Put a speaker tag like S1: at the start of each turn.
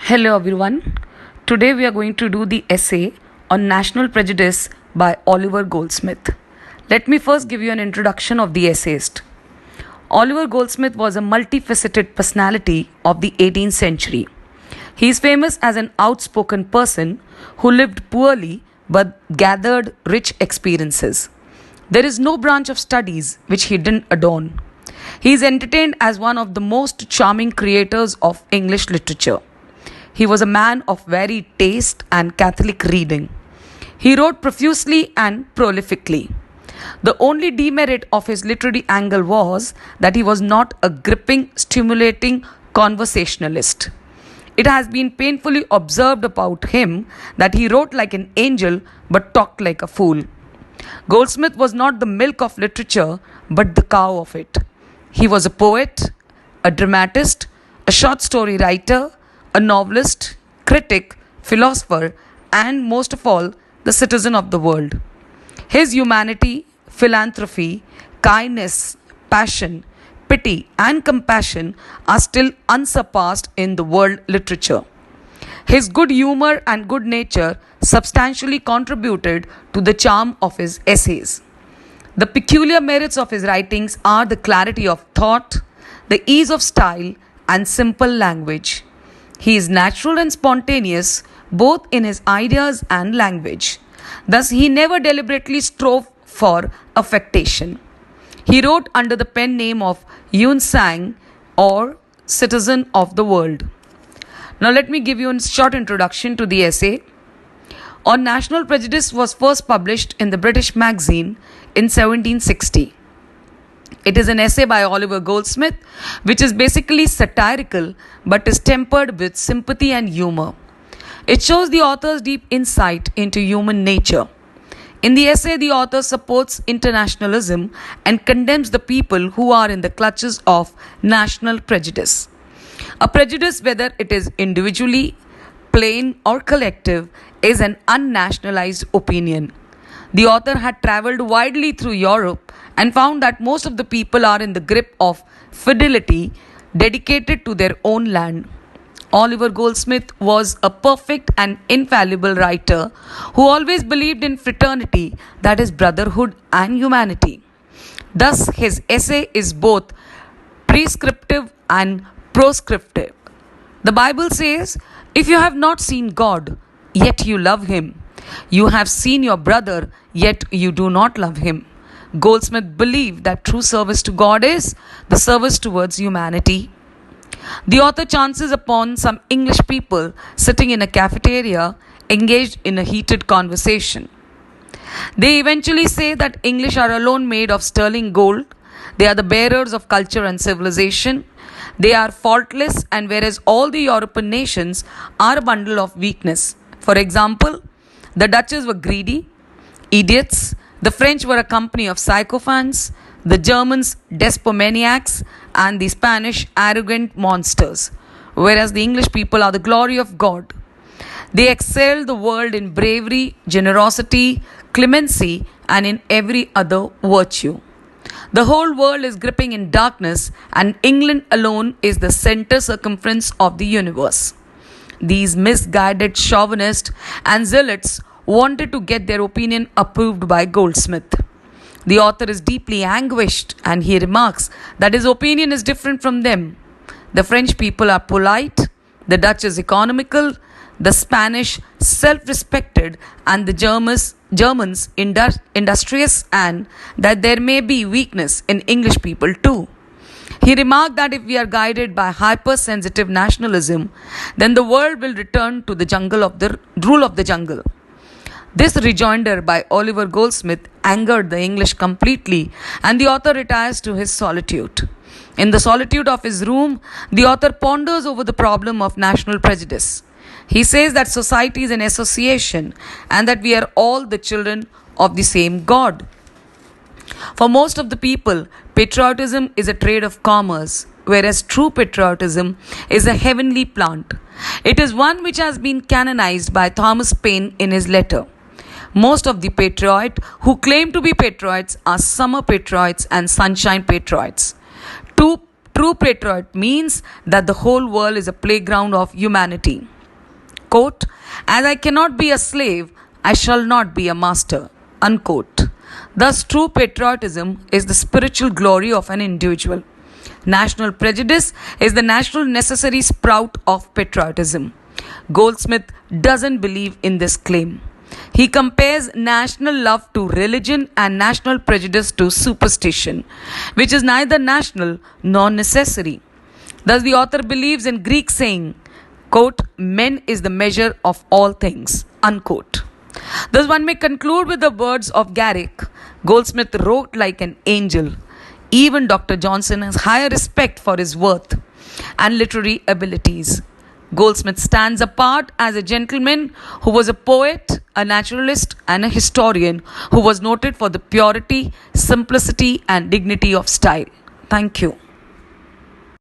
S1: Hello everyone. Today we are going to do the essay on national prejudice by Oliver Goldsmith. Let me first give you an introduction of the essayist. Oliver Goldsmith was a multifaceted personality of the 18th century. He is famous as an outspoken person who lived poorly but gathered rich experiences. There is no branch of studies which he didn't adorn. He is entertained as one of the most charming creators of English literature. He was a man of varied taste and catholic reading. He wrote profusely and prolifically. The only demerit of his literary angle was that he was not a gripping, stimulating conversationalist. It has been painfully observed about him that he wrote like an angel but talked like a fool. Goldsmith was not the milk of literature but the cow of it. He was a poet, a dramatist, a short story writer, a novelist, critic, philosopher, and most of all, the citizen of the world. His humanity, philanthropy, kindness, passion, pity, and compassion are still unsurpassed in the world literature. His good humor and good nature substantially contributed to the charm of his essays. The peculiar merits of his writings are the clarity of thought, the ease of style, and simple language. He is natural and spontaneous both in his ideas and language. Thus, he never deliberately strove for affectation. He wrote under the pen name of Yun Sang or Citizen of the World. Now, let me give you a short introduction to the essay. On National Prejudice was first published in the British Magazine in 1760. It is an essay by Oliver Goldsmith, which is basically satirical but is tempered with sympathy and humor. It shows the author's deep insight into human nature. In the essay, the author supports internationalism and condemns the people who are in the clutches of national prejudice. A prejudice, whether it is individually, plain, or collective, is an unnationalized opinion. The author had traveled widely through Europe and found that most of the people are in the grip of fidelity dedicated to their own land. Oliver Goldsmith was a perfect and infallible writer who always believed in fraternity, that is, brotherhood and humanity. Thus, his essay is both prescriptive and proscriptive. The Bible says, "If you have not seen God, yet you love him. You have seen your brother, yet you do not love him." Goldsmith believed that true service to God is the service towards humanity. The author chances upon some English people sitting in a cafeteria engaged in a heated conversation. They eventually say that English are alone made of sterling gold. They are the bearers of culture and civilization. They are faultless, and whereas all the European nations are a bundle of weakness. For example, the Dutches were greedy, idiots. The French were a company of sycophants, the Germans despomaniacs, and the Spanish arrogant monsters, whereas the English people are the glory of God. They excel the world in bravery, generosity, clemency, and in every other virtue. The whole world is gripping in darkness, and England alone is the center circumference of the universe. These misguided chauvinists and zealots wanted to get their opinion approved by Goldsmith. The author is deeply anguished and he remarks that his opinion is different from them. The French people are polite, the Dutch is economical, the Spanish self-respected, and the Germans industrious, and that there may be weakness in English people too. He remarked that if we are guided by hypersensitive nationalism, then the world will return to the jungle of the rule of the jungle. This rejoinder by Oliver Goldsmith angered the English completely, and the author retires to his solitude. In the solitude of his room, the author ponders over the problem of national prejudice. He says that society is an association and that we are all the children of the same God. For most of the people, patriotism is a trade of commerce, whereas true patriotism is a heavenly plant. It is one which has been canonized by Thomas Paine in his letter. Most of the patriots who claim to be patriots are summer patriots and sunshine patriots. True patriot means that the whole world is a playground of humanity. Quote, as I cannot be a slave, I shall not be a master. Unquote. Thus, true patriotism is the spiritual glory of an individual. National prejudice is the natural necessary sprout of patriotism. Goldsmith doesn't believe in this claim. He compares national love to religion and national prejudice to superstition, which is neither national nor necessary. Thus, the author believes in Greek saying, quote, men is the measure of all things, unquote. Thus, one may conclude with the words of Garrick, Goldsmith wrote like an angel. Even Dr. Johnson has higher respect for his worth and literary abilities. Goldsmith stands apart as a gentleman who was a poet, a naturalist, and a historian who was noted for the purity, simplicity, and dignity of style. Thank you.